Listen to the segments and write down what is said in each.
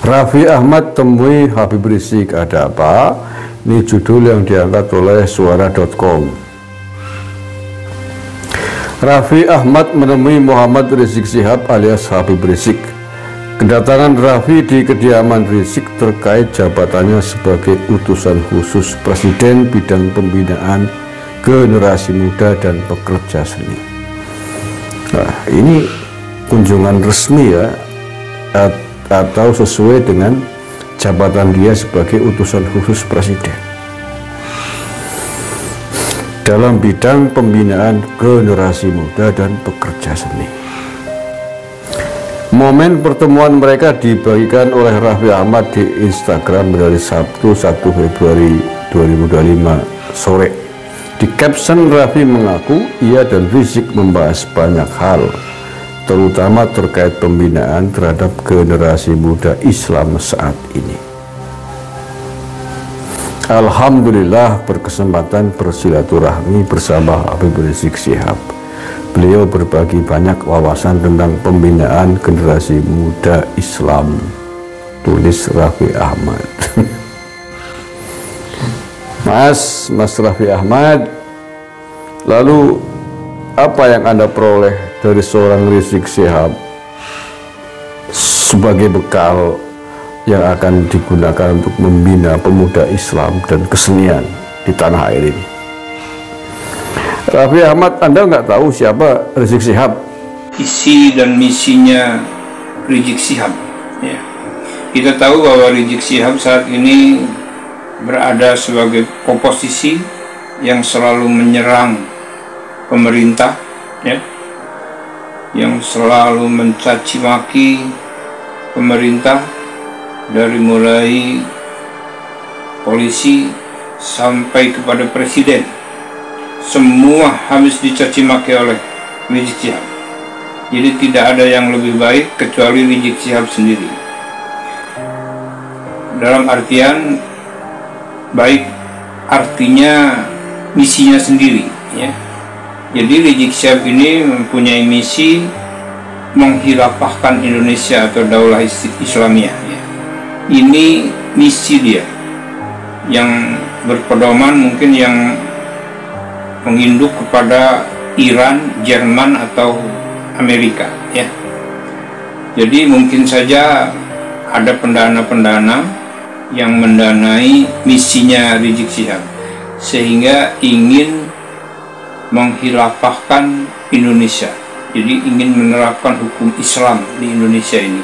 Raffi Ahmad temui Habib Rizik, ada apa? Ini judul yang diangkat oleh suara.com. Raffi Ahmad menemui Muhammad Rizik Syihab alias Habib Rizik. Kedatangan Raffi di kediaman Rizik terkait jabatannya sebagai utusan khusus Presiden bidang pembinaan generasi muda dan pekerja seni. Nah, ini kunjungan resmi ya, atau sesuai dengan jabatan dia sebagai utusan khusus Presiden dalam bidang pembinaan generasi muda dan pekerja seni. Momen pertemuan mereka dibagikan oleh Raffi Ahmad di Instagram dari Sabtu 1 Februari 2025 sore. Di caption, Raffi mengaku ia dan Rizik membahas banyak hal, terutama terkait pembinaan terhadap generasi muda Islam saat ini. Alhamdulillah berkesempatan bersilaturahmi bersama Habib Rizik Syihab. Beliau berbagi banyak wawasan tentang pembinaan generasi muda Islam, tulis Raffi Ahmad. Mas Raffi Ahmad, lalu apa yang Anda peroleh dari seorang Rizik Syihab sebagai bekal yang akan digunakan untuk membina pemuda Islam dan kesenian di tanah air ini? Raffi Ahmad, Anda nggak tahu siapa Rizik Syihab? Isi dan misinya Rizik Syihab ya. Kita tahu bahwa Rizik Syihab saat ini berada sebagai oposisi yang selalu menyerang pemerintah ya, yang selalu mencaci maki pemerintah dari mulai polisi sampai kepada presiden. Semua habis dicaci maki oleh Rizik Syihab. Jadi tidak ada yang lebih baik kecuali Rizik Syihab sendiri. Dalam artian baik, artinya misinya sendiri ya. Jadi Rizik Syihab ini mempunyai misi menghilafahkan Indonesia atau Daulah Islamiyah ya. Ini misi dia yang berpedoman mungkin yang menginduk kepada Iran, Jerman atau Amerika ya. Jadi mungkin saja ada pendana-pendana yang mendanai misinya Rizik Syihab sehingga ingin menghilafahkan Indonesia. Jadi ingin menerapkan hukum Islam di Indonesia ini.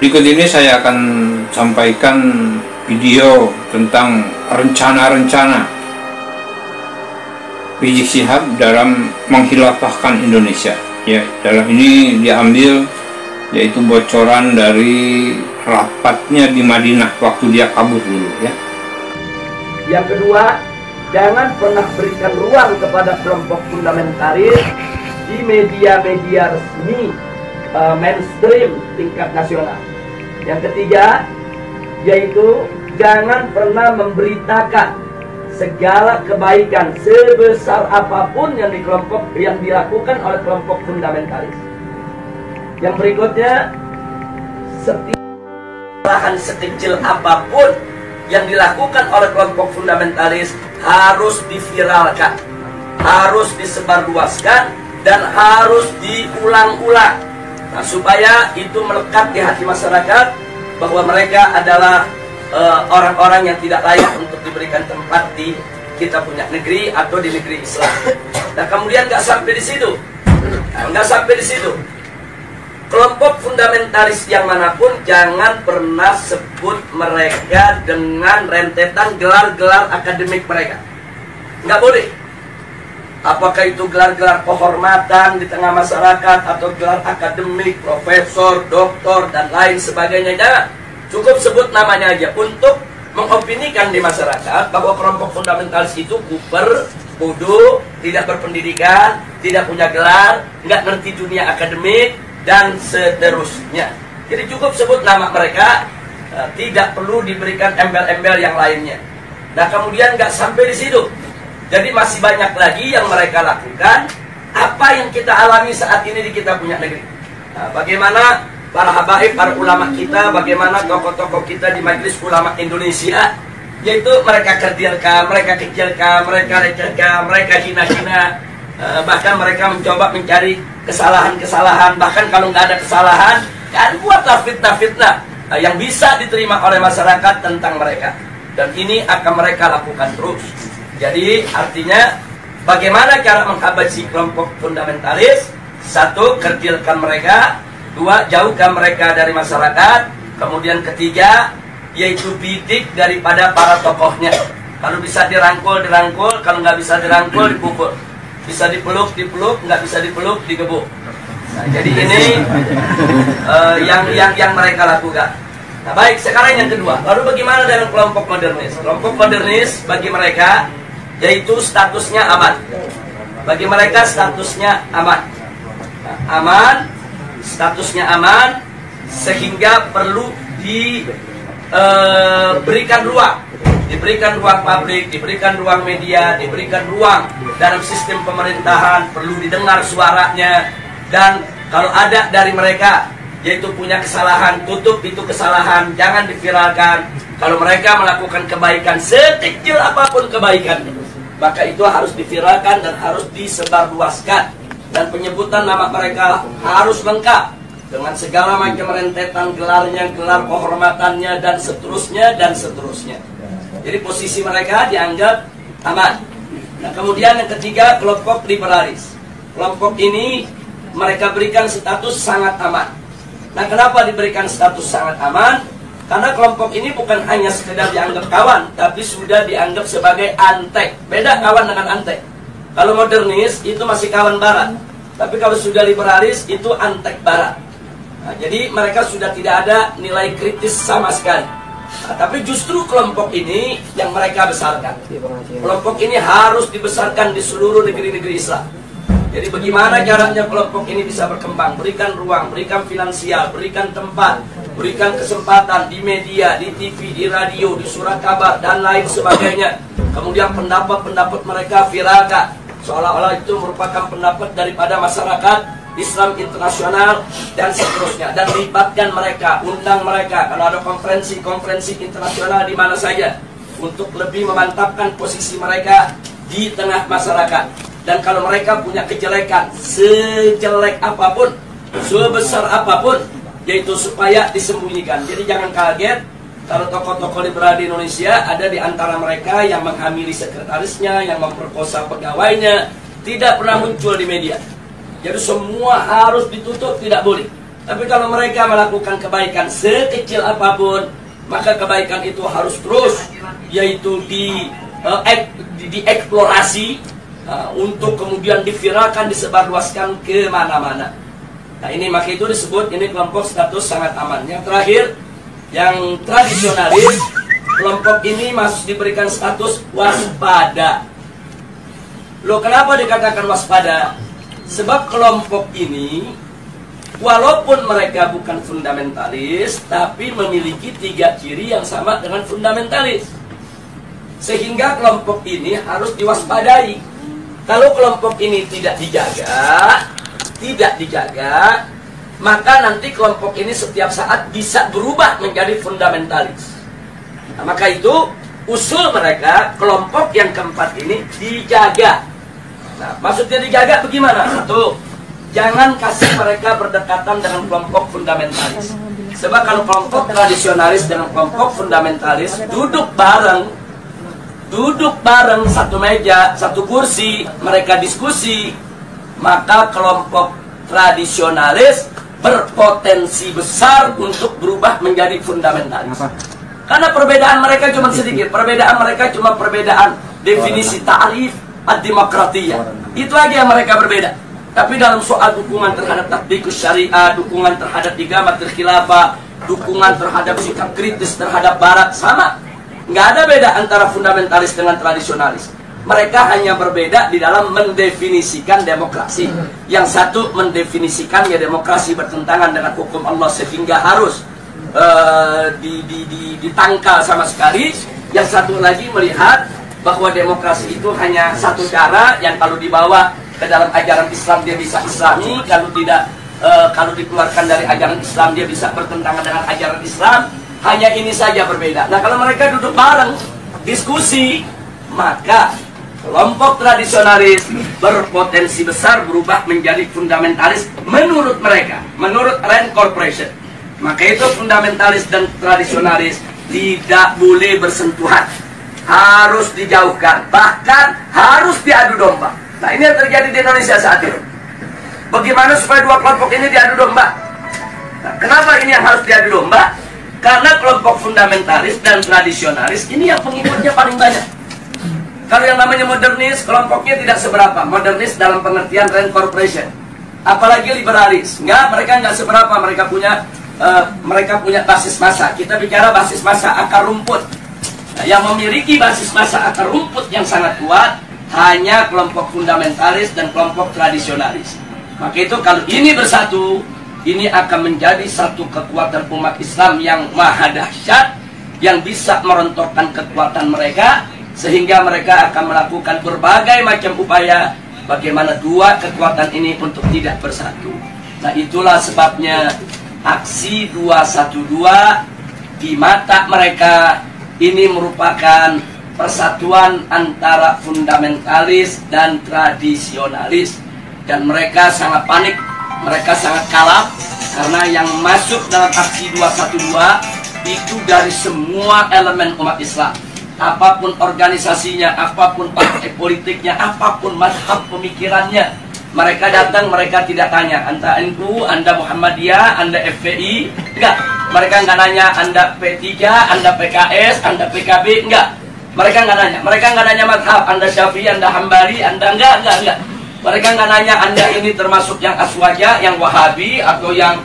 Berikut ini saya akan sampaikan video tentang rencana-rencana Rizik Syihab dalam menghilafahkan Indonesia. Ya, dalam ini diambil yaitu bocoran dari rapatnya di Madinah waktu dia kabur dulu ya. Yang kedua, jangan pernah berikan ruang kepada kelompok fundamentalis di media-media resmi mainstream tingkat nasional. Yang ketiga, yaitu jangan pernah memberitakan segala kebaikan sebesar apapun yang dilakukan oleh kelompok fundamentalis. Yang berikutnya, setiap kesalahan sekecil apapun yang dilakukan oleh kelompok fundamentalis harus diviralkan, harus disebarluaskan, dan harus diulang-ulang. Nah, supaya itu melekat di hati masyarakat bahwa mereka adalah orang-orang yang tidak layak untuk diberikan tempat di kita punya negeri atau di negeri Islam. Nah, kemudian nggak sampai di situ, kelompok fundamentalis yang manapun jangan pernah sebut mereka dengan rentetan gelar-gelar akademik mereka. Nggak boleh. Apakah itu gelar-gelar kehormatan di tengah masyarakat atau gelar akademik, profesor, doktor, dan lain sebagainya. Jangan. Cukup sebut namanya aja untuk mengopinikan di masyarakat bahwa kelompok fundamentalis itu kuper, bodoh, tidak berpendidikan, tidak punya gelar, nggak ngerti dunia akademik, dan seterusnya. Jadi cukup sebut nama mereka, tidak perlu diberikan embel-embel yang lainnya. Nah, kemudian nggak sampai di situ. Jadi masih banyak lagi yang mereka lakukan apa yang kita alami saat ini di kita punya negeri. Nah, bagaimana para habaib, para ulama kita, bagaimana tokoh-tokoh kita di Majelis Ulama Indonesia, yaitu mereka kerdilkan, mereka kecilkan, mereka lecehkan, mereka hina-hina, bahkan mereka mencoba mencari kesalahan-kesalahan, bahkan kalau nggak ada kesalahan, kan buatlah fitnah-fitnah yang bisa diterima oleh masyarakat tentang mereka. Dan ini akan mereka lakukan terus. Jadi artinya bagaimana cara menghabisi kelompok fundamentalis? Satu, kerdilkan mereka. Dua, jauhkan mereka dari masyarakat. Kemudian ketiga, yaitu bidik daripada para tokohnya. Kalau bisa dirangkul, dirangkul. Kalau nggak bisa dirangkul, dipukul. Bisa dipeluk, dipeluk. Nggak bisa dipeluk, digebuk. Nah, jadi ini yang mereka lakukan. Nah baik, sekarang yang kedua. Lalu bagaimana dengan kelompok modernis? Kelompok modernis bagi mereka yaitu statusnya aman. Bagi mereka statusnya aman. Nah, aman, statusnya aman, sehingga perlu diberikan ruang. Diberikan ruang publik, diberikan ruang media, diberikan ruang dalam sistem pemerintahan, perlu didengar suaranya. Dan kalau ada dari mereka yaitu punya kesalahan, tutup itu kesalahan, jangan diviralkan. Kalau mereka melakukan kebaikan, sekecil apapun kebaikan, maka itu harus diviralkan dan harus disebarluaskan. Dan penyebutan nama mereka harus lengkap dengan segala macam rentetan gelarnya, gelar kehormatannya, dan seterusnya, dan seterusnya. Jadi posisi mereka dianggap aman. Nah kemudian yang ketiga, kelompok liberalis. Kelompok ini mereka berikan status sangat aman. Nah kenapa diberikan status sangat aman? Karena kelompok ini bukan hanya sekedar dianggap kawan, tapi sudah dianggap sebagai antek. Beda kawan dengan antek. Kalau modernis itu masih kawan barat, tapi kalau sudah liberalis itu antek barat. Nah, jadi mereka sudah tidak ada nilai kritis sama sekali. Nah, tapi justru kelompok ini yang mereka besarkan. Kelompok ini harus dibesarkan di seluruh negeri-negeri Islam. Jadi bagaimana caranya kelompok ini bisa berkembang? Berikan ruang, berikan finansial, berikan tempat, berikan kesempatan di media, di TV, di radio, di surat kabar, dan lain sebagainya. Kemudian pendapat-pendapat mereka viralkan, seolah-olah itu merupakan pendapat daripada masyarakat Islam internasional, dan seterusnya. Dan libatkan mereka, undang mereka, kalau ada konferensi-konferensi internasional di mana saja, untuk lebih memantapkan posisi mereka di tengah masyarakat. Dan kalau mereka punya kejelekan, sejelek apapun, sebesar apapun, yaitu supaya disembunyikan. Jadi jangan kaget kalau tokoh-tokoh liberal di Indonesia ada di antara mereka yang menghamili sekretarisnya, yang memperkosa pegawainya, tidak pernah muncul di media. Jadi semua harus ditutup, tidak boleh. Tapi kalau mereka melakukan kebaikan sekecil apapun, maka kebaikan itu harus terus, yaitu dieksplorasi, untuk kemudian diviralkan, disebarluaskan ke mana-mana. Nah ini maka itu disebut ini kelompok status sangat aman. Yang terakhir, yang tradisionalis, kelompok ini masih diberikan status waspada. Loh kenapa dikatakan waspada? Sebab kelompok ini walaupun mereka bukan fundamentalis, tapi memiliki 3 ciri yang sama dengan fundamentalis. Sehingga kelompok ini harus diwaspadai. Kalau kelompok ini tidak dijaga, maka nanti kelompok ini setiap saat bisa berubah menjadi fundamentalis. Nah, maka itu usul mereka, kelompok yang keempat ini dijaga. Nah, maksudnya dijaga bagaimana? Satu, jangan kasih mereka berdekatan dengan kelompok fundamentalis. Sebab kalau kelompok tradisionalis dengan kelompok fundamentalis duduk bareng satu meja, satu kursi, mereka diskusi, maka kelompok tradisionalis berpotensi besar untuk berubah menjadi fundamentalis. Karena perbedaan mereka cuma sedikit, perbedaan mereka cuma perbedaan definisi ta'rif ad-demokratiyah. Itu aja yang mereka berbeda. Tapi dalam soal dukungan terhadap tatbikus syariah, dukungan terhadap igamatul khilafah, dukungan terhadap sikap kritis terhadap barat, sama. Nggak ada beda antara fundamentalis dengan tradisionalis. Mereka hanya berbeda di dalam mendefinisikan demokrasi. Yang satu mendefinisikan ya demokrasi bertentangan dengan hukum Allah sehingga harus ditangkal sama sekali. Yang satu lagi melihat bahwa demokrasi itu hanya satu cara yang kalau dibawa ke dalam ajaran Islam dia bisa islami, kalau tidak kalau dikeluarkan dari ajaran Islam dia bisa bertentangan dengan ajaran Islam. Hanya ini saja berbeda. Nah, kalau mereka duduk bareng diskusi, maka kelompok tradisionalis berpotensi besar berubah menjadi fundamentalis menurut mereka, menurut Rand Corporation. Maka itu fundamentalis dan tradisionalis tidak boleh bersentuhan, harus dijauhkan, bahkan harus diadu domba. Nah, ini yang terjadi di Indonesia saat ini. Bagaimana supaya dua kelompok ini diadu domba? Nah, kenapa ini yang harus diadu domba? Karena kelompok fundamentalis dan tradisionalis ini yang pengikutnya paling banyak. Kalau yang namanya modernis, kelompoknya tidak seberapa. Modernis dalam pengertian Rand Corporation. Apalagi liberalis. Mereka nggak seberapa. Mereka punya basis massa. Kita bicara basis massa akar rumput. Nah, yang memiliki basis massa akar rumput yang sangat kuat hanya kelompok fundamentalis dan kelompok tradisionalis. Maka itu kalau ini bersatu, ini akan menjadi satu kekuatan umat Islam yang maha dahsyat, yang bisa merontokkan kekuatan mereka, sehingga mereka akan melakukan berbagai macam upaya bagaimana dua kekuatan ini untuk tidak bersatu. Nah, itulah sebabnya aksi 212 di mata mereka ini merupakan persatuan antara fundamentalis dan tradisionalis, dan mereka sangat panik. Mereka sangat kalap karena yang masuk dalam aksi 212 itu dari semua elemen umat Islam. Apapun organisasinya, apapun partai politiknya, apapun mazhab pemikirannya, mereka datang, mereka tidak tanya Anda NU, Anda Muhammadiyah, Anda FPI, enggak. Mereka nggak nanya Anda P3, Anda PKS, Anda PKB, enggak. Mereka nggak nanya. Mereka nggak nanya mazhab, Anda Syafi'i, Anda Hambali, Anda enggak. Mereka nggak nanya Anda ini termasuk yang Aswaja, yang Wahabi, atau yang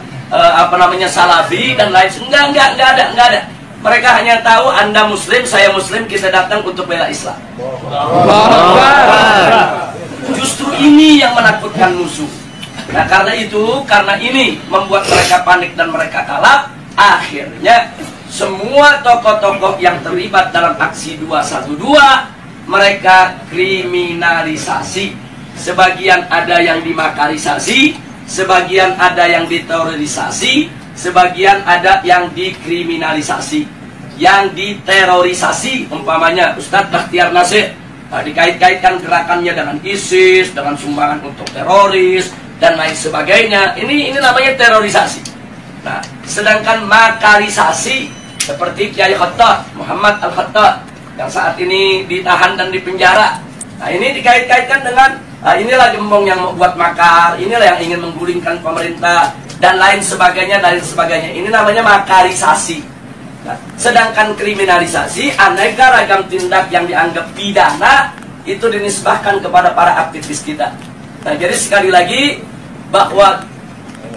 Salafi dan lain. Enggak ada. Mereka hanya tahu Anda Muslim, saya Muslim, kita datang untuk bela Islam. Justru ini yang menakutkan musuh. Nah, karena ini membuat mereka panik dan mereka kalah. Akhirnya semua tokoh-tokoh yang terlibat dalam aksi 212 mereka kriminalisasi. Sebagian ada yang dimakarisasi, sebagian ada yang diterorisasi, sebagian ada yang dikriminalisasi, yang diterorisasi. Umpamanya Ustadz Bakhtiar Nasir, dikait-kaitkan gerakannya dengan ISIS, dengan sumbangan untuk teroris dan lain sebagainya. Ini namanya terorisasi. Nah, sedangkan makarisasi seperti Kiai Khattab, Muhammad Al-Khattab yang saat ini ditahan dan dipenjara. Nah, ini dikait-kaitkan dengan inilah gembong yang membuat makar, inilah yang ingin menggulingkan pemerintah dan lain sebagainya. Ini namanya makarisasi. Nah, sedangkan kriminalisasi, aneka ragam tindak yang dianggap pidana itu dinisbahkan kepada para aktivis kita. Nah, jadi sekali lagi bahwa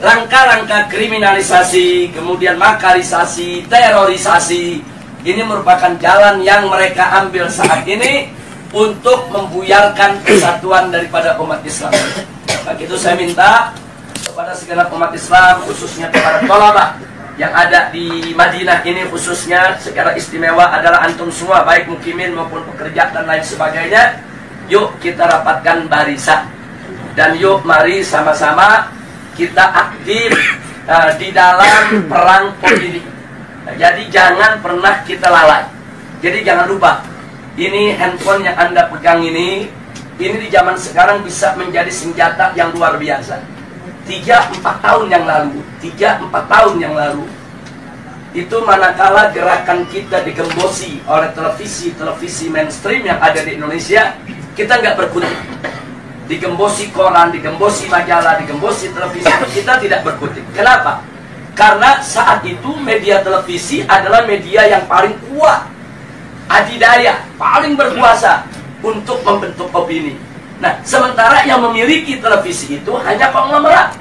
rangka-rangka kriminalisasi, kemudian makarisasi, terorisasi, ini merupakan jalan yang mereka ambil saat ini untuk membuyarkan kesatuan daripada umat Islam. Maka itu saya minta kepada segenap umat Islam, khususnya kepada tolabah yang ada di Madinah ini, khususnya secara istimewa adalah antum semua, baik mukimin maupun pekerja dan lain sebagainya. Yuk kita rapatkan barisan, dan yuk mari sama-sama kita aktif di dalam perang opini. Nah, jadi jangan pernah kita lalai. Jadi jangan lupa, ini handphone yang Anda pegang ini di zaman sekarang bisa menjadi senjata yang luar biasa. 3-4 tahun yang lalu itu manakala gerakan kita digembosi oleh televisi mainstream yang ada di Indonesia, kita nggak berkutik. Digembosi koran, digembosi majalah, digembosi televisi, kita tidak berkutik. Kenapa? Karena saat itu media televisi adalah media yang paling kuat, adidaya, paling berkuasa untuk membentuk opini. Nah, sementara yang memiliki televisi itu hanya konglomerat.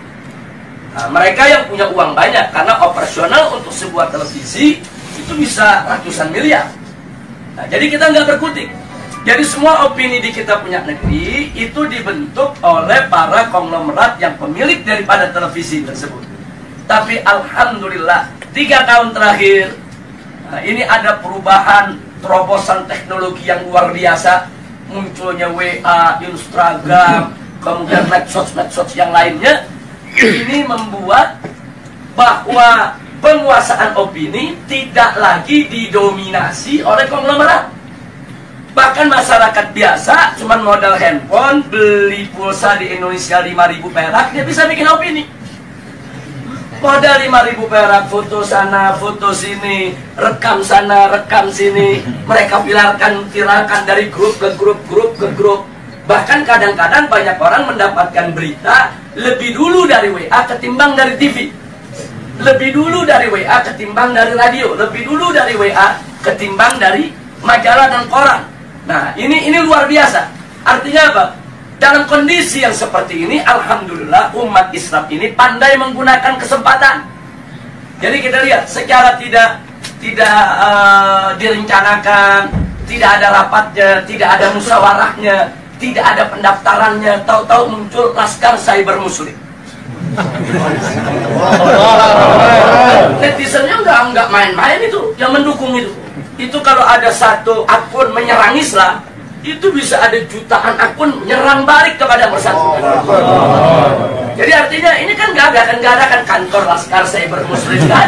Nah, mereka yang punya uang banyak, karena operasional untuk sebuah televisi itu bisa ratusan miliar. Nah, jadi kita nggak berkutik. Jadi semua opini di kita punya negeri itu dibentuk oleh para konglomerat yang pemilik daripada televisi tersebut. Tapi alhamdulillah 3 tahun terakhir, nah, ini ada perubahan, terobosan teknologi yang luar biasa. Munculnya WA, Instagram, kemudian medsos yang lainnya. ini membuat bahwa penguasaan opini tidak lagi didominasi oleh konglomerat. Bahkan masyarakat biasa cuma modal handphone, beli pulsa di Indonesia 5.000 perak, dia bisa bikin opini. Modal 5.000 perak, foto sana, foto sini, rekam sana, rekam sini. Mereka viralkan dari grup ke grup. Bahkan kadang-kadang banyak orang mendapatkan berita lebih dulu dari WA ketimbang dari TV. Lebih dulu dari WA ketimbang dari radio. Lebih dulu dari WA ketimbang dari majalah dan koran. Nah, ini luar biasa. Artinya apa? Dalam kondisi yang seperti ini, alhamdulillah umat Islam ini pandai menggunakan kesempatan. Jadi kita lihat secara tidak direncanakan, tidak ada rapatnya, tidak ada musyawarahnya, tidak ada pendaftarannya, tahu-tahu muncul Laskar Cyber Muslim. Netizennya nggak main-main itu, yang mendukung itu. Itu kalau ada satu akun menyerang Islam, itu bisa ada jutaan akun menyerang balik kepada bersangkutan. Jadi artinya ini kan nggak ada kan kantor Laskar Cyber Muslim, nggak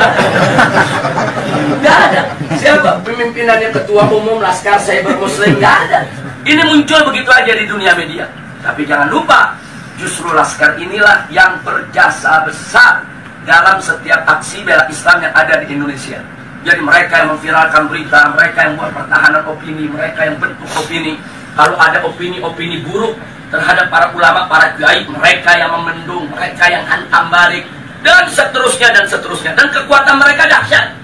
ada. Siapa pemimpinannya, ketua umum Laskar Cyber Muslim, nggak ada. Ini muncul begitu aja di dunia media. Tapi jangan lupa, justru Laskar inilah yang berjasa besar dalam setiap aksi bela Islam yang ada di Indonesia. Jadi mereka yang memviralkan berita, mereka yang buat pertahanan opini, mereka yang bentuk opini. Kalau ada opini-opini buruk terhadap para ulama, para kiai, mereka yang memendung, mereka yang hantam balik, dan seterusnya dan seterusnya. Dan kekuatan mereka dahsyat,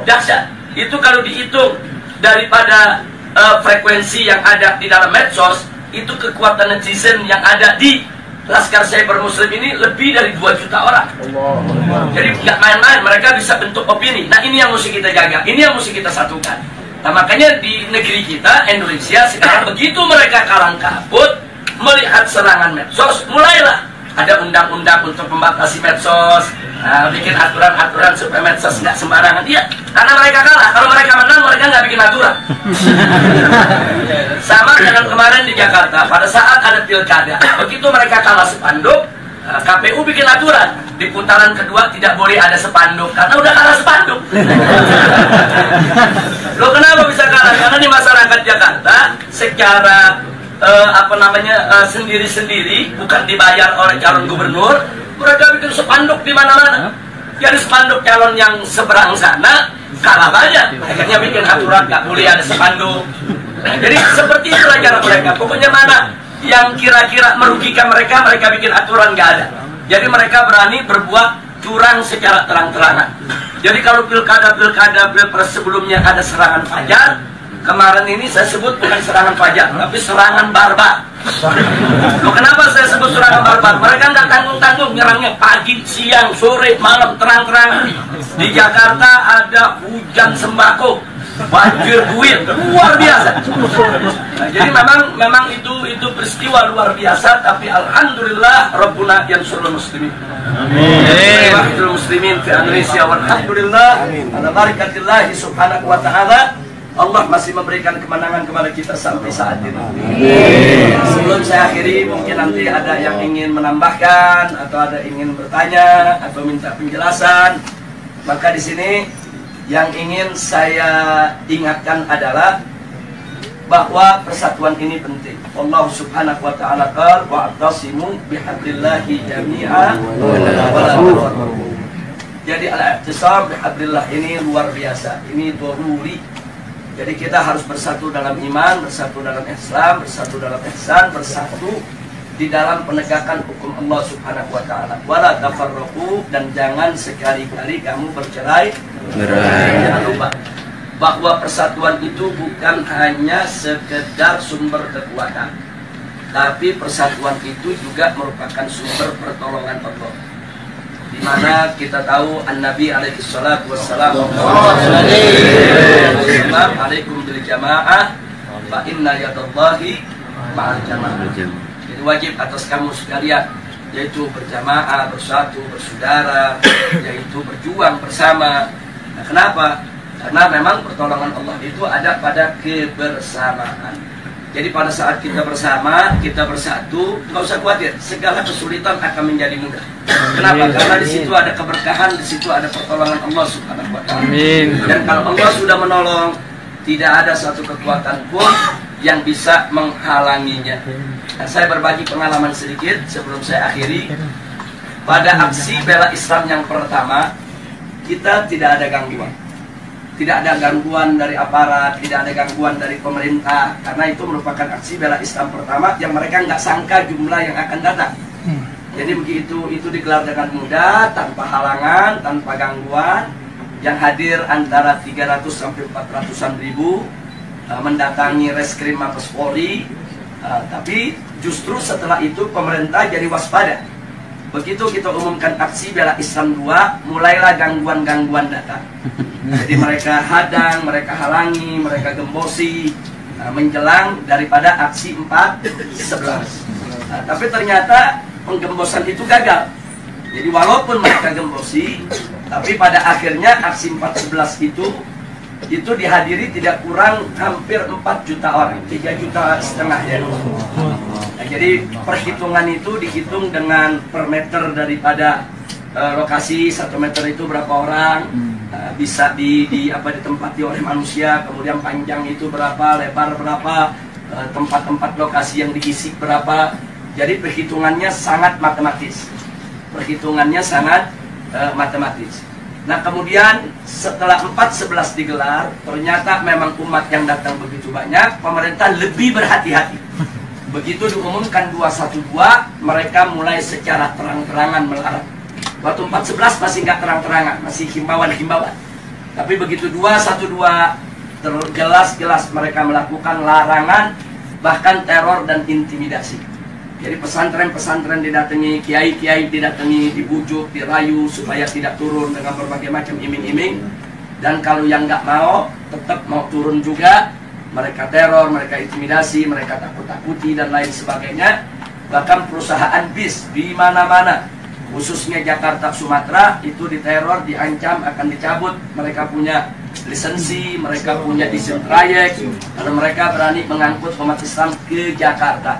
dahsyat. Itu kalau dihitung daripada frekuensi yang ada di dalam medsos, itu kekuatan netizen yang ada di Laskar Cyber Muslim ini lebih dari 2 juta orang. Jadi nggak main-main, mereka bisa bentuk opini. Nah, ini yang mesti kita jaga, ini yang mesti kita satukan. Nah, makanya di negeri kita, Indonesia, sekarang begitu mereka kalang kabut melihat serangan medsos, mulailah ada undang-undang untuk membatasi medsos, bikin aturan-aturan supaya medsos nggak sembarangan. Iya, karena mereka kalah. Kalau mereka menang, mereka nggak bikin aturan. Sama dengan kemarin di Jakarta, pada saat ada pilkada, begitu mereka kalah spanduk, KPU bikin aturan di putaran kedua tidak boleh ada spanduk karena udah kalah spanduk. Loh, kenapa bisa kalah? Karena di masyarakat Jakarta secara sendiri-sendiri, bukan dibayar oleh calon gubernur, mereka bikin spanduk di mana-mana. Jadi spanduk calon yang seberang sana kalah banyak, akhirnya bikin aturan nggak boleh ada spanduk. Nah, jadi seperti itulah cara mereka. Pokoknya mana yang kira-kira merugikan mereka, mereka bikin aturan nggak ada. Jadi mereka berani berbuat curang secara terang-terangan. Jadi kalau pilpres sebelumnya ada serangan fajar, kemarin ini saya sebut bukan serangan fajar, tapi serangan barbar. Loh, kenapa saya sebut serangan barbar? Mereka nggak tanggung-tanggung nyerangnya pagi, siang, sore, malam, terang-terangan. Di Jakarta ada hujan sembako, banjir duit, luar biasa. Nah, jadi memang itu peristiwa luar biasa, tapi alhamdulillah Rabbuna yansurul muslimin. Amin. Wahidul muslimin fi Indonesia, walhamdulillah ala barakatillah subhanahu wa ta'ala. Allah masih memberikan kemenangan kepada kita sampai saat ini. Sebelum saya akhiri, mungkin nanti ada yang ingin menambahkan atau ada ingin bertanya atau minta penjelasan. Maka di sini yang ingin saya ingatkan adalah bahwa persatuan ini penting. Allah Subhanahu wa ta'ala qala wa'tasimu bihablillahi jami'a wa la tafarraqu. Jadi al-i'tisam bihablillah ini luar biasa. Ini daruri. Jadi kita harus bersatu dalam iman, bersatu dalam Islam, bersatu dalam ihsan, bersatu di dalam penegakan hukum Allah Subhanahu wa ta'ala. Wala tafarraqu, dan jangan sekali-kali kamu bercerai. Jangan lupa bahwa persatuan itu bukan hanya sekedar sumber kekuatan, tapi persatuan itu juga merupakan sumber pertolongan Allah. Di mana kita tahu An-Nabi alaihi salatu wassalam alaikum bil jamaah fa inna yadallahi ma'al jamaah. Jadi wajib atas kamu sekalian, yaitu berjamaah, bersatu, bersaudara, yaitu berjuang bersama. Nah, kenapa? Karena memang pertolongan Allah itu ada pada kebersamaan. Jadi pada saat kita bersama, kita bersatu, nggak usah khawatir, segala kesulitan akan menjadi mudah. Kenapa? Karena di situ ada keberkahan, di situ ada pertolongan Allah Subhanahu wa Ta'ala. Dan kalau Allah sudah menolong, tidak ada satu kekuatan pun yang bisa menghalanginya. Nah, saya berbagi pengalaman sedikit sebelum saya akhiri. Pada aksi bela Islam yang pertama, kita tidak ada gangguan. Tidak ada gangguan dari aparat, tidak ada gangguan dari pemerintah, karena itu merupakan aksi bela Islam pertama yang mereka nggak sangka jumlah yang akan datang. Jadi begitu itu digelar dengan mudah, tanpa halangan, tanpa gangguan, yang hadir antara 300 sampai 400-an ribu, mendatangi Reskrim Mabes Polri, tapi justru setelah itu pemerintah jadi waspada. Begitu kita umumkan aksi bela Islam 2, mulailah gangguan-gangguan datang. Jadi mereka hadang, mereka halangi, mereka gembosi menjelang daripada aksi 4.11. Tapi ternyata penggembosan itu gagal. Jadi walaupun mereka gembosi, tapi pada akhirnya aksi 4.11 itu dihadiri tidak kurang hampir 4 juta orang, 3,5 juta ya. Nah, jadi perhitungan itu dihitung dengan per meter daripada lokasi, 1 meter itu berapa orang, bisa ditempati oleh manusia, kemudian panjang itu berapa, lebar berapa, tempat-tempat lokasi yang diisi berapa. Jadi perhitungannya sangat matematis. Perhitungannya sangat matematis. Nah, kemudian setelah 4.11 digelar, ternyata memang umat yang datang begitu banyak, pemerintah lebih berhati-hati. Begitu diumumkan 212, mereka mulai secara terang-terangan melarang. Waktu 4.11 masih nggak terang-terangan, masih himbauan-himbauan. Tapi begitu 212, jelas-jelas mereka melakukan larangan, bahkan teror dan intimidasi. Jadi pesantren-pesantren didatangi, kiai-kiai didatangi, dibujuk, dirayu supaya tidak turun dengan berbagai macam iming-iming. Dan kalau yang nggak mau, tetap mau turun juga, mereka teror, mereka intimidasi, mereka takut-takuti dan lain sebagainya. Bahkan perusahaan bis di mana-mana, khususnya Jakarta, Sumatera, itu diteror, diancam akan dicabut. Mereka punya lisensi, mereka punya izin trayek, karena mereka berani mengangkut umat Islam ke Jakarta.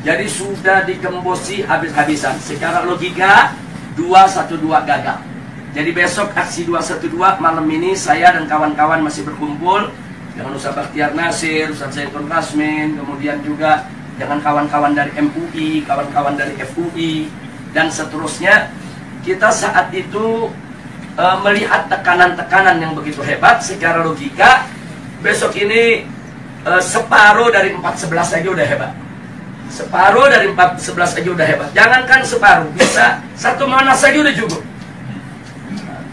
Jadi sudah digembosi habis-habisan. Secara logika 212 gagal. Jadi besok aksi 212 malam ini saya dan kawan-kawan masih berkumpul dengan Ustaz Bakhtiar Nasir, Ustaz Zaitun Rasmin, kemudian juga dengan kawan-kawan dari MUI, kawan-kawan dari FUI, dan seterusnya. Kita saat itu melihat tekanan-tekanan yang begitu hebat. Secara logika besok ini separuh dari 4.11 aja udah hebat. Separuh dari 4.11 aja udah hebat. Jangankan separuh, bisa 1 Monas saja udah cukup.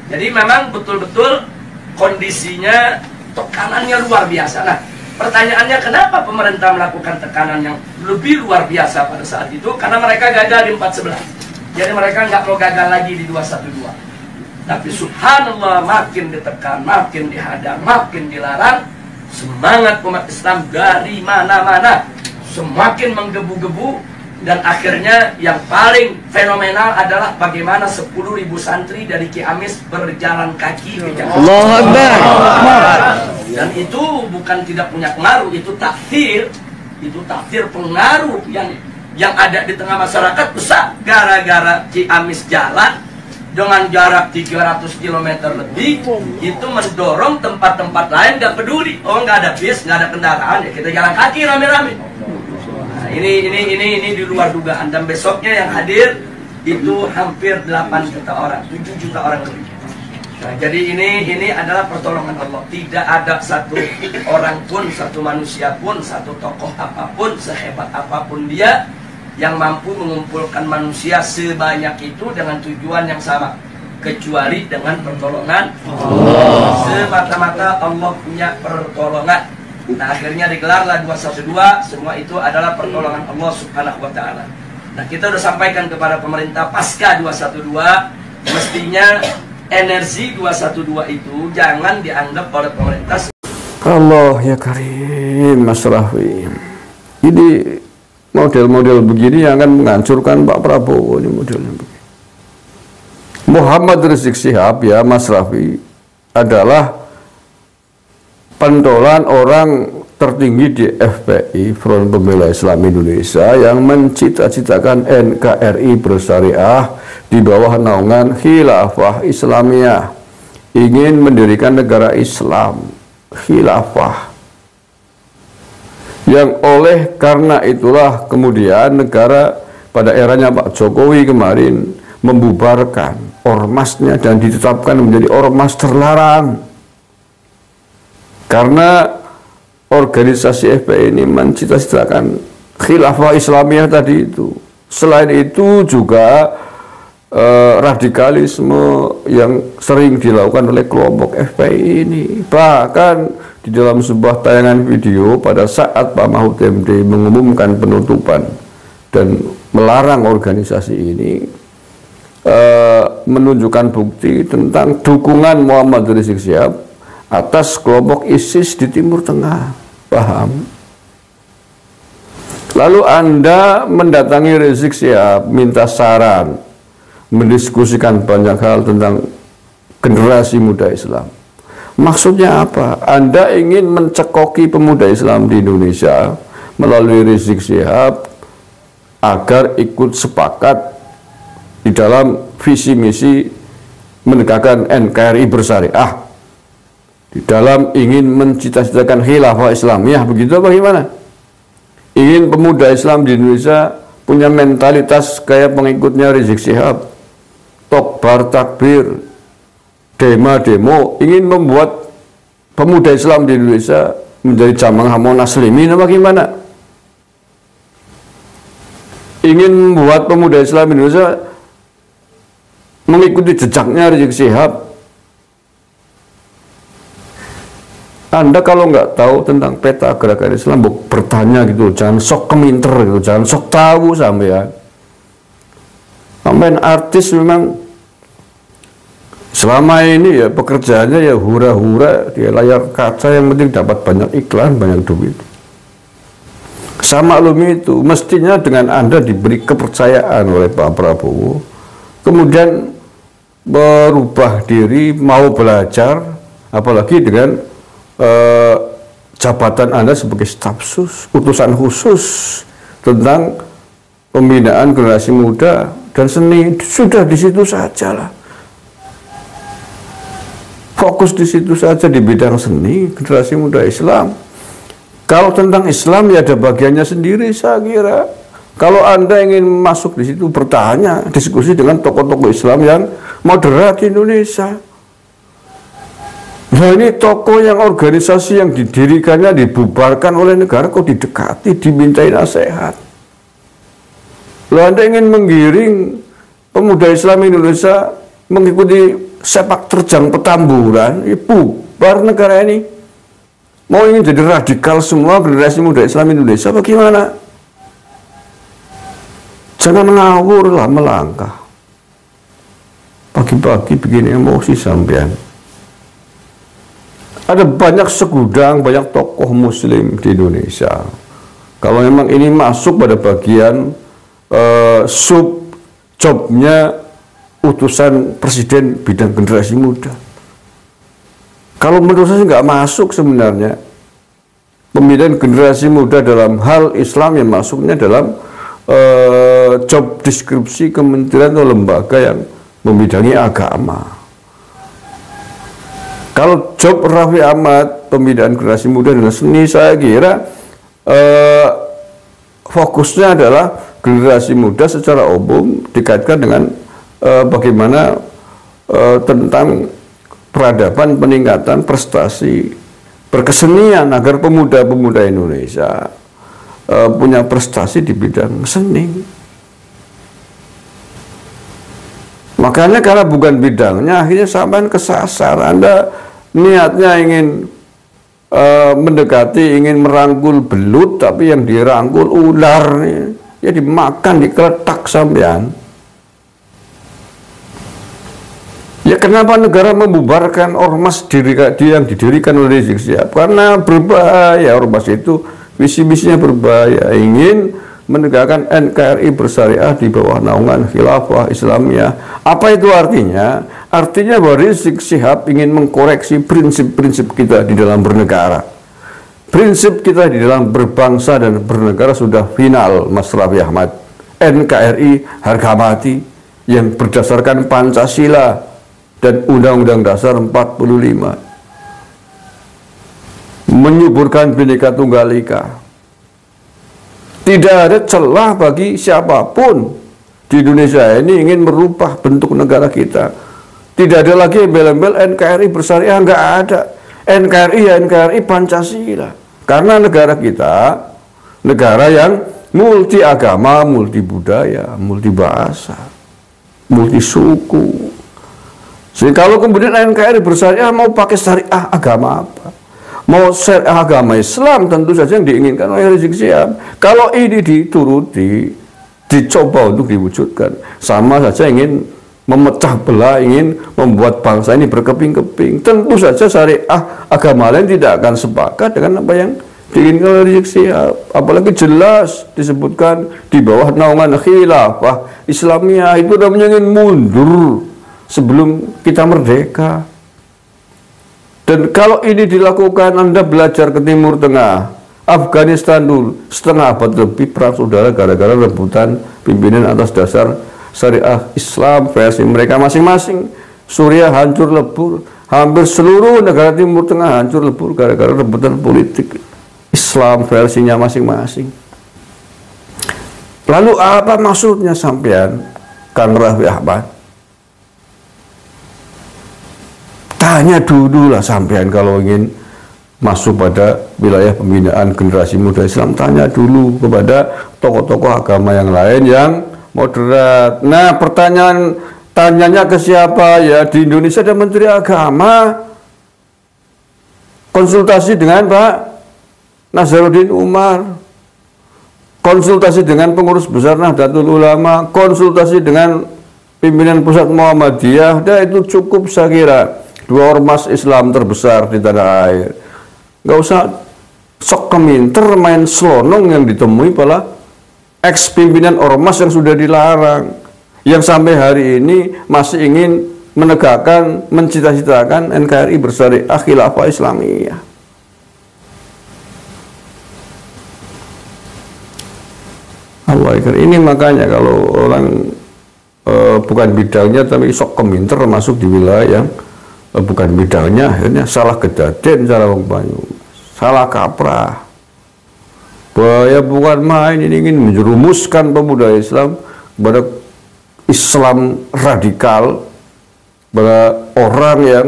Jadi memang betul-betul kondisinya, tekanannya luar biasa. Nah, pertanyaannya kenapa pemerintah melakukan tekanan yang lebih luar biasa pada saat itu? Karena mereka gagal di 4.11. Jadi mereka nggak mau gagal lagi di 212. Tapi subhanallah, makin ditekan, makin dihadang, makin dilarang, semangat umat Islam dari mana-mana semakin menggebu-gebu. Dan akhirnya yang paling fenomenal adalah bagaimana 10.000 santri dari Ciamis berjalan kaki ke Jakarta. Allahu Akbar. Dan itu bukan tidak punya pengaruh, itu takdir. Itu takdir, pengaruh yang ada di tengah masyarakat besar. Gara-gara Ciamis jalan dengan jarak 300 km lebih, itu mendorong tempat-tempat lain gak peduli. Oh, nggak ada bis, nggak ada kendaraan, ya kita jalan kaki rame-rame. Nah, ini di luar dugaan. Dan besoknya yang hadir itu hampir 8 juta orang, 7 juta orang lebih. Nah, jadi ini adalah pertolongan Allah. Tidak ada satu orang pun, satu manusia pun, satu tokoh apapun, sehebat apapun dia, yang mampu mengumpulkan manusia sebanyak itu dengan tujuan yang sama, kecuali dengan pertolongan Allah. Semata-mata Allah punya pertolongan. Nah, akhirnya digelarlah 212. Semua itu adalah pertolongan Allah Subhanahu wa Ta'ala. Nah, kita sudah sampaikan kepada pemerintah pasca 212, mestinya energi 212 itu jangan dianggap oleh pemerintah. Allah ya Karim, Mas Raffi. Ini model-model begini yang akan menghancurkan Pak Prabowo. Ini modelnya begini. Muhammad Rizik Syihab, ya Mas Raffi, adalah pentolan orang tertinggi di FPI, Front Pembela Islam Indonesia, yang mencita-citakan NKRI bersyariah di bawah naungan Khilafah Islamiyah, ingin mendirikan negara Islam, khilafah, yang oleh karena itulah kemudian negara pada eranya Pak Jokowi kemarin membubarkan ormasnya dan ditetapkan menjadi ormas terlarang. Karena organisasi FPI ini mencita-citakan khilafah Islamiyah tadi itu. Selain itu juga radikalisme yang sering dilakukan oleh kelompok FPI ini. Bahkan di dalam sebuah tayangan video pada saat Pak Mahfud MD mengumumkan penutupan dan melarang organisasi ini, menunjukkan bukti tentang dukungan Muhammad Rizik Syihab atas kelompok ISIS di Timur Tengah. Paham? Lalu Anda mendatangi Rizik Syihab, minta saran, mendiskusikan banyak hal tentang generasi muda Islam. Maksudnya apa? Anda ingin mencekoki pemuda Islam di Indonesia melalui Rizik Syihab agar ikut sepakat di dalam visi misi menegakkan NKRI bersyariah, di dalam ingin mencita-citakan khilafah Islamiyah, begitu bagaimana? Ingin pemuda Islam di Indonesia punya mentalitas kayak pengikutnya Rizik Syihab, tokbar takbir, demo, ingin membuat pemuda Islam di Indonesia menjadi Jamaah Monas Muslimin, bagaimana? Ingin membuat pemuda Islam di Indonesia mengikuti jejaknya Rizik Syihab. Anda kalau nggak tahu tentang peta gerakan Islam, bertanya gitu, jangan sok keminter gitu, jangan sok tahu sampean. Sampean artis memang selama ini ya pekerjaannya ya hura-hura di layar kaca, yang penting dapat banyak iklan, banyak duit. Sama alumni itu, mestinya dengan Anda diberi kepercayaan oleh Pak Prabowo, kemudian berubah diri, mau belajar, apalagi dengan jabatan Anda sebagai staf sus, utusan khusus tentang pembinaan generasi muda dan seni. Sudah di situ saja lah, fokus di situ saja di bidang seni, generasi muda Islam. Kalau tentang Islam ya ada bagiannya sendiri, saya kira. Kalau Anda ingin masuk di situ, bertanya, diskusi dengan tokoh-tokoh Islam yang moderat di Indonesia. Nah, ini tokoh yang organisasi yang didirikannya dibubarkan oleh negara kok didekati, dimintai nasihat. Lalu Anda ingin menggiring pemuda Islam Indonesia mengikuti sepak terjang petamburan, ya bubar negara ini. Mau ingin jadi radikal semua generasi muda Islam Indonesia, bagaimana? Jangan ngawur lah melangkah. Pagi-pagi bikin emosi sampean. Ada banyak segudang, banyak tokoh muslim di Indonesia. Kalau memang ini masuk pada bagian sub jobnya utusan presiden bidang generasi muda. Kalau menurut saya nggak masuk sebenarnya. Pembinaan generasi muda dalam hal Islam yang masuknya dalam job deskripsi kementerian atau lembaga yang membidangi agama. Kalau job Raffi Ahmad, pembinaan generasi muda dan seni, saya kira fokusnya adalah generasi muda secara umum dikaitkan dengan bagaimana tentang peradaban, peningkatan prestasi berkesenian agar pemuda-pemuda Indonesia punya prestasi di bidang seni. Makanya karena bukan bidangnya, akhirnya sampai kesasar. Anda niatnya ingin mendekati, ingin merangkul belut, tapi yang dirangkul ular nih, ya dimakan, dikeletak sampean. Ya kenapa negara membubarkan ormas yang didirikan oleh Rizik Syihab? Karena berbahaya, ormas itu visi-misinya berbahaya, ingin menegakkan NKRI bersyariah di bawah naungan khilafah Islamiyah. Apa itu artinya? Artinya bahwa Rizik Syihab ingin mengkoreksi prinsip-prinsip kita di dalam bernegara. Prinsip kita di dalam berbangsa dan bernegara sudah final, Mas Raffi Ahmad. NKRI harga mati yang berdasarkan Pancasila dan Undang-Undang Dasar 45. Menyuburkan Bhinneka Tunggal Ika. Tidak ada celah bagi siapapun di Indonesia ini ingin merubah bentuk negara kita. Tidak ada lagi embel-embel NKRI bersyariah, nggak ada. NKRI ya NKRI Pancasila. Karena negara kita negara yang multi agama, multi budaya, multi bahasa, multi suku. Jadi kalau kemudian NKRI bersyariah mau pakai syariah agama apa? Mau syariah agama Islam tentu saja yang diinginkan oleh Rizik Syihab. Kalau ini dituruti, dicoba untuk diwujudkan, sama saja ingin memecah belah, ingin membuat bangsa ini berkeping-keping. Tentu saja syariah agama lain tidak akan sepakat dengan apa yang diinginkan oleh Rizik Syihab. Apalagi jelas disebutkan di bawah naungan khilafah Islamiyah, itu namanya ingin mundur sebelum kita merdeka. Dan kalau ini dilakukan, Anda belajar ke Timur Tengah, Afghanistan dulu, setengah abad lebih perang saudara gara-gara rebutan pimpinan atas dasar syariah Islam versi mereka masing-masing. Suriah hancur lebur, hampir seluruh negara Timur Tengah hancur lebur gara-gara rebutan politik Islam versinya masing-masing. Lalu apa maksudnya sampean, Kang Raffi Ahmad? Tanya dulu lah sampean kalau ingin masuk pada wilayah pembinaan generasi muda Islam, tanya dulu kepada tokoh-tokoh agama yang lain yang moderat. Nah, tanyanya ke siapa? Ya di Indonesia ada Menteri Agama. Konsultasi dengan Pak Nazaruddin Umar. Konsultasi dengan pengurus besar Nahdlatul Ulama, konsultasi dengan pimpinan pusat Muhammadiyah. Dan itu cukup saya kira. Dua ormas Islam terbesar di tanah air. Nggak usah sok keminter main selonong yang ditemui pada ex-pimpinan ormas yang sudah dilarang, yang sampai hari ini masih ingin menegakkan, mencita-citakan NKRI bersyariah khilafah Islamiyah. Allah ikhlas. Ini makanya kalau orang bukan bidangnya tapi sok keminter masuk di wilayah yang bukan bidangnya, akhirnya salah kedaden, salah wong banyu, salah kaprah. Bahaya bukan main, ini ingin menjerumuskan pemuda Islam kepada Islam radikal, pada orang yang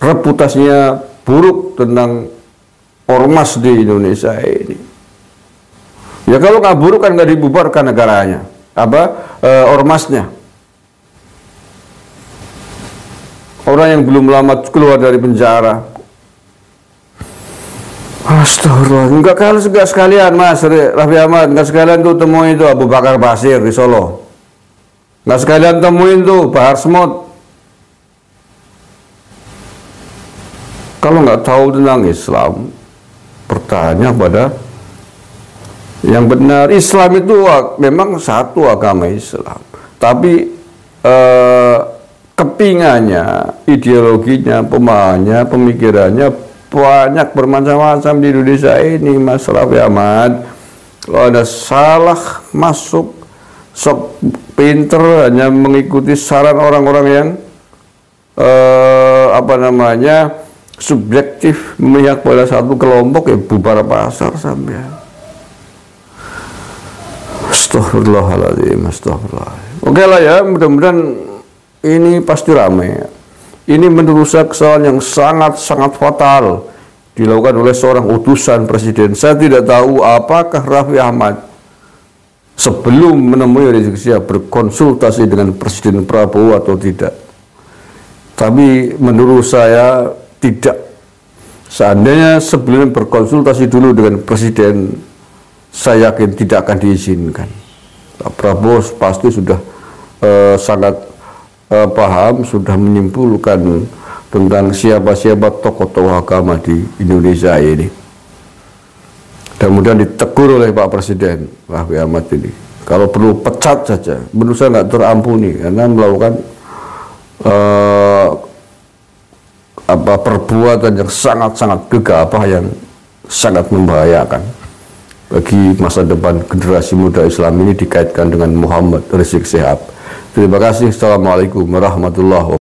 reputasinya buruk tentang ormas di Indonesia ini. Ya kalau nggak buruk kan nggak dibubarkan negaranya, ormasnya. Orang yang belum lama keluar dari penjara. Astagfirullah. Enggak sekalian Mas Raffi Ahmad, enggak sekalian tuh temuin tuh Abu Bakar Basir di Solo. Enggak sekalian temuin tuh Bahar Smut. Kalau nggak tahu tentang Islam, bertanya pada yang benar. Islam itu memang satu agama Islam, tapi kepingannya, ideologinya, pemahamannya, pemikirannya banyak bermacam-macam di Indonesia ini, Mas Raffi Ahmad. Kalau ada salah masuk, sok pinter hanya mengikuti saran orang-orang yang subjektif, memihak pada satu kelompok, ya bubar pasar sampai. Astagfirullahaladzim, astagfirullah. Oke lah ya, mudah-mudahan ini pasti ramai. Ini merusak kesalahan yang sangat-sangat fatal dilakukan oleh seorang utusan presiden. Saya tidak tahu apakah Raffi Ahmad sebelum menemui Rizik Syihab berkonsultasi dengan Presiden Prabowo atau tidak. Tapi menurut saya tidak. Seandainya sebelum berkonsultasi dulu dengan Presiden, saya yakin tidak akan diizinkan. Prabowo pasti sudah sangat paham, sudah menyimpulkan tentang siapa-siapa tokoh-tokoh agama di Indonesia ini. Dan kemudian ditegur oleh Pak Presiden Raffi Ahmad ini. Kalau perlu pecat saja, menurut saya nggak terampuni karena melakukan perbuatan yang sangat-sangat gegabah yang sangat membahayakan bagi masa depan generasi muda Islam ini dikaitkan dengan Muhammad Rizik Syihab. Terima kasih. Assalamualaikum warahmatullahi wabarakatuh.